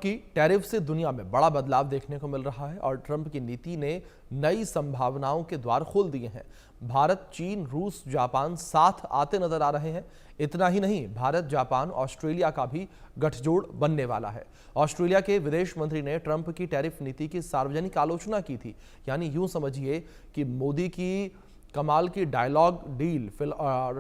की टैरिफ से दुनिया में बड़ा बदलाव देखने को मिल रहा है और ट्रंप की नीति ने नई संभावनाओं के द्वार खोल दिए हैं। भारत, चीन, रूस, जापान साथ आते नजर आ रहे हैं। इतना ही नहीं, भारत, जापान, ऑस्ट्रेलिया का भी गठजोड़ बनने वाला है। ऑस्ट्रेलिया के विदेश मंत्री ने ट्रंप की टैरिफ नीति की सार्वजनिक आलोचना की थी। यानी यूं समझिए कि मोदी की कमाल की डायलॉग डील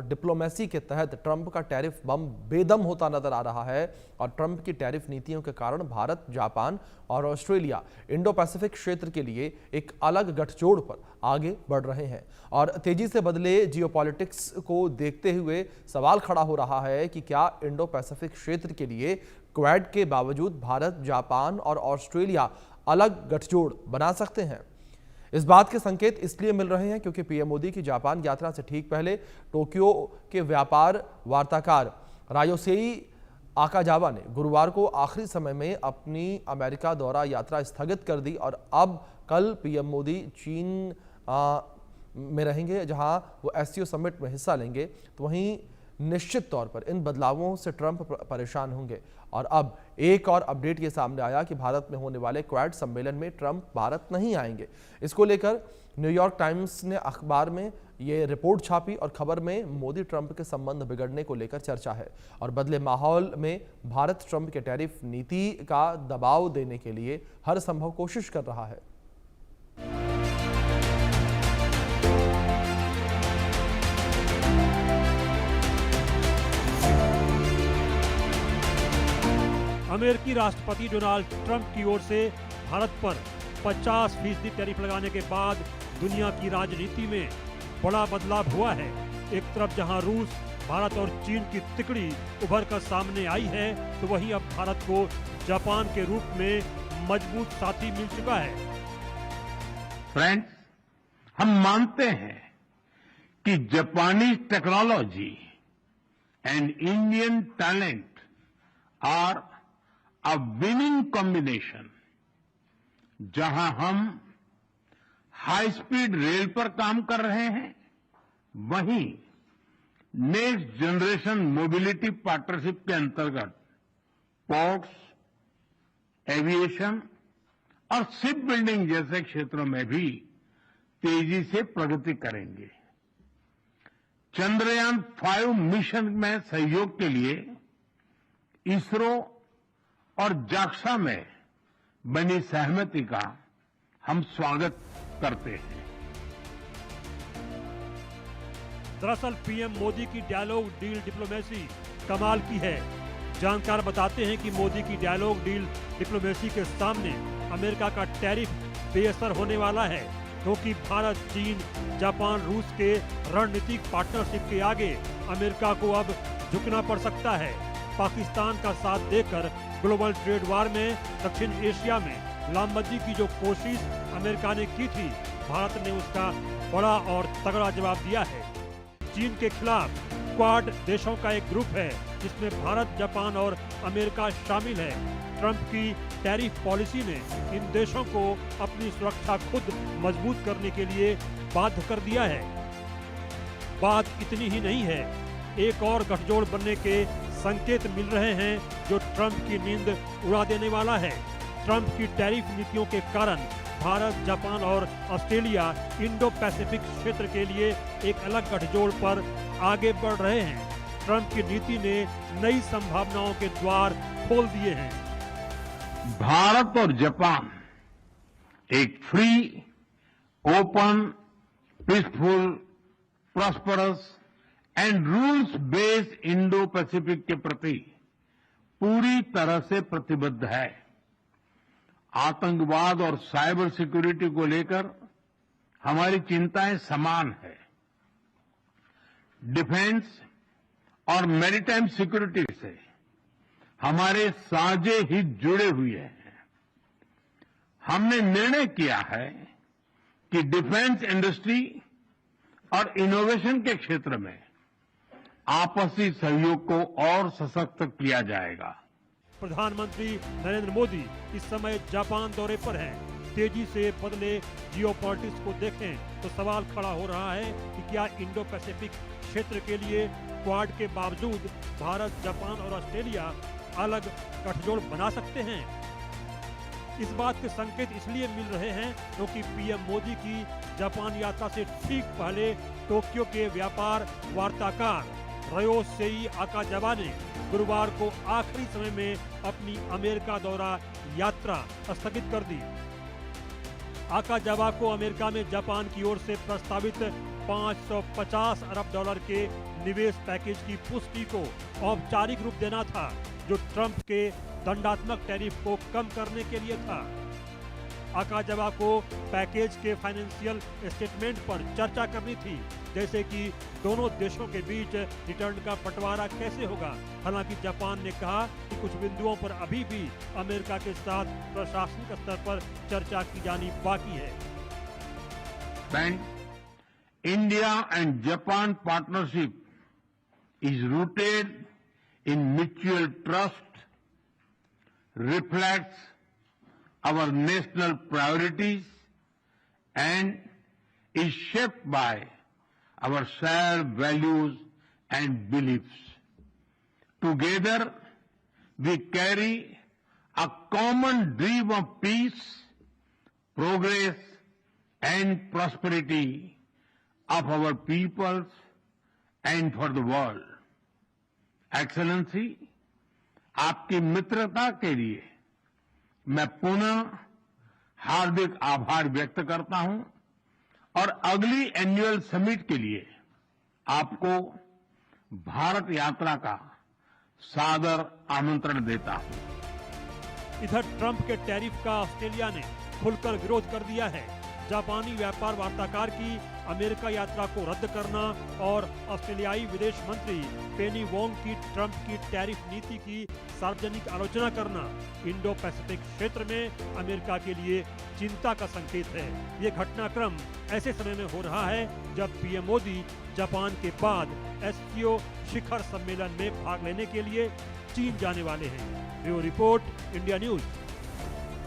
डिप्लोमेसी के तहत ट्रंप का टैरिफ बम बेदम होता नजर आ रहा है और ट्रंप की टैरिफ नीतियों के कारण भारत, जापान और ऑस्ट्रेलिया इंडो पैसिफिक क्षेत्र के लिए एक अलग गठजोड़ पर आगे बढ़ रहे हैं। और तेजी से बदले जियोपॉलिटिक्स को देखते हुए सवाल खड़ा हो रहा है कि क्या इंडो पैसिफिक क्षेत्र के लिए क्वाड के बावजूद भारत, जापान और ऑस्ट्रेलिया अलग गठजोड़ बना सकते हैं। इस बात के संकेत इसलिए मिल रहे हैं क्योंकि पीएम मोदी की जापान यात्रा से ठीक पहले टोक्यो के व्यापार वार्ताकार रायोसेई आकाजावा ने गुरुवार को आखिरी समय में अपनी अमेरिका दौरा यात्रा स्थगित कर दी और अब कल पीएम मोदी चीन में रहेंगे, जहां वो एससीओ समिट में हिस्सा लेंगे। तो वहीं निश्चित तौर पर इन बदलावों से ट्रंप परेशान होंगे। और अब एक और अपडेट ये सामने आया कि भारत में होने वाले क्वाड सम्मेलन में ट्रंप भारत नहीं आएंगे। इसको लेकर न्यूयॉर्क टाइम्स ने अखबार में ये रिपोर्ट छापी और खबर में मोदी ट्रंप के संबंध बिगड़ने को लेकर चर्चा है और बदले माहौल में भारत ट्रंप के टैरिफ नीति का दबाव देने के लिए हर संभव कोशिश कर रहा है। अमेरिकी राष्ट्रपति डोनाल्ड ट्रंप की ओर से भारत पर 50% टैरिफ लगाने के बाद दुनिया की राजनीति में बड़ा बदलाव हुआ है। एक तरफ जहां रूस, भारत और चीन की तिकड़ी उभर कर सामने आई है, तो वहीं अब भारत को जापान के रूप में मजबूत साथी मिल चुका है। फ्रेंड्स, हम मानते हैं कि जापानी technology and Indian talent are a winning combination। जहां हम हाई स्पीड रेल पर काम कर रहे हैं, वहीं नेक्स्ट जनरेशन मोबिलिटी पार्टनरशिप के अंतर्गत पोर्ट्स, एविएशन और शिप बिल्डिंग जैसे क्षेत्रों में भी तेजी से प्रगति करेंगे। चंद्रयान 5 मिशन में सहयोग के लिए इसरो और जाक्सा में बनी सहमति का हम स्वागत करते हैं। दरअसल पीएम मोदी की डायलॉग डील डिप्लोमेसी कमाल की है। जानकार बताते हैं कि मोदी की डायलॉग डील डिप्लोमेसी के सामने अमेरिका का टैरिफ बेअसर होने वाला है, क्योंकि भारत, चीन, जापान, रूस के रणनीतिक पार्टनरशिप के आगे अमेरिका को अब झुकना पड़ सकता है। पाकिस्तान का साथ देकर ग्लोबल ट्रेड वार में दक्षिण एशिया में लामबंदी की जो कोशिश अमेरिका ने की थी, भारत ने उसका बड़ा और तगड़ा जवाब दिया है। चीन के खिलाफ क्वाड देशों का एक ग्रुप है जिसमें भारत, जापान और अमेरिका शामिल है। ट्रंप की टैरिफ पॉलिसी ने इन देशों को अपनी सुरक्षा खुद मजबूत करने के लिए बाध्य कर दिया है। बात इतनी ही नहीं है, एक और गठजोड़ बनने के संकेत मिल रहे हैं जो ट्रंप की नींद उड़ा देने वाला है। ट्रंप की टैरिफ नीतियों के कारण भारत, जापान और ऑस्ट्रेलिया इंडो पैसिफिक क्षेत्र के लिए एक अलग गठजोड़ पर आगे बढ़ रहे हैं। ट्रंप की नीति ने नई संभावनाओं के द्वार खोल दिए हैं। भारत और जापान एक free, open, peaceful, prosperous and rules based Indo Pacific के प्रति पूरी तरह से प्रतिबद्ध है। आतंकवाद और साइबर सिक्योरिटी को लेकर हमारी चिंताएं समान है। डिफेंस और मैरीटाइम सिक्योरिटी से हमारे साझे हित जुड़े हुए हैं। हमने निर्णय किया है कि डिफेंस इंडस्ट्री और इनोवेशन के क्षेत्र में आपसी सहयोग को और सशक्त किया जाएगा। प्रधानमंत्री नरेंद्र मोदी इस समय जापान दौरे पर हैं। तेजी से बदले जियोपॉलिटिक्स को देखें तो सवाल खड़ा हो रहा है कि क्या इंडो पैसिफिक क्षेत्र के लिए क्वाड के बावजूद भारत, जापान और ऑस्ट्रेलिया अलग गठजोड़ बना सकते हैं। इस बात के संकेत इसलिए मिल रहे हैं क्योंकि पीएम मोदी की जापान यात्रा से ठीक पहले टोक्यो के व्यापार वार्ताकार रयो सेई आकाजावा ने गुरुवार को आखिरी समय में अपनी अमेरिका दौरा यात्रा स्थगित कर दी। आकाजावा को अमेरिका में जापान की ओर से प्रस्तावित 550 अरब डॉलर के निवेश पैकेज की पुष्टि को औपचारिक रूप देना था, जो ट्रंप के दंडात्मक टैरिफ को कम करने के लिए था। आकाजावा को पैकेज के फाइनेंशियल स्टेटमेंट पर चर्चा करनी थी, जैसे कि दोनों देशों के बीच रिटर्न का बंटवारा कैसे होगा। हालांकि जापान ने कहा कि कुछ बिंदुओं पर अभी भी अमेरिका के साथ प्रशासनिक स्तर पर चर्चा की जानी बाकी है। India and Japan partnership is rooted in mutual trust, reflects our national priorities and is shaped by our shared values and beliefs. Together, we carry a common dream of peace, progress and prosperity of our peoples and for the world. Excellency, आपकी मित्रता के लिए मैं पुनः हार्दिक आभार व्यक्त करता हूं और अगली एनुअल समिट के लिए आपको भारत यात्रा का सादर आमंत्रण देता हूं। इधर ट्रंप के टैरिफ का ऑस्ट्रेलिया ने खुलकर विरोध कर दिया है। जापानी व्यापार वार्ताकार की अमेरिका यात्रा को रद्द करना और ऑस्ट्रेलियाई विदेश मंत्री पेनी वोंग की ट्रंप की टैरिफ नीति की सार्वजनिक आलोचना करना इंडो पैसिफिक क्षेत्र में अमेरिका के लिए चिंता का संकेत है। ये घटनाक्रम ऐसे समय में हो रहा है जब पीएम मोदी जापान के बाद एससीओ शिखर सम्मेलन में भाग लेने के लिए चीन जाने वाले हैं। Bureau report, India news.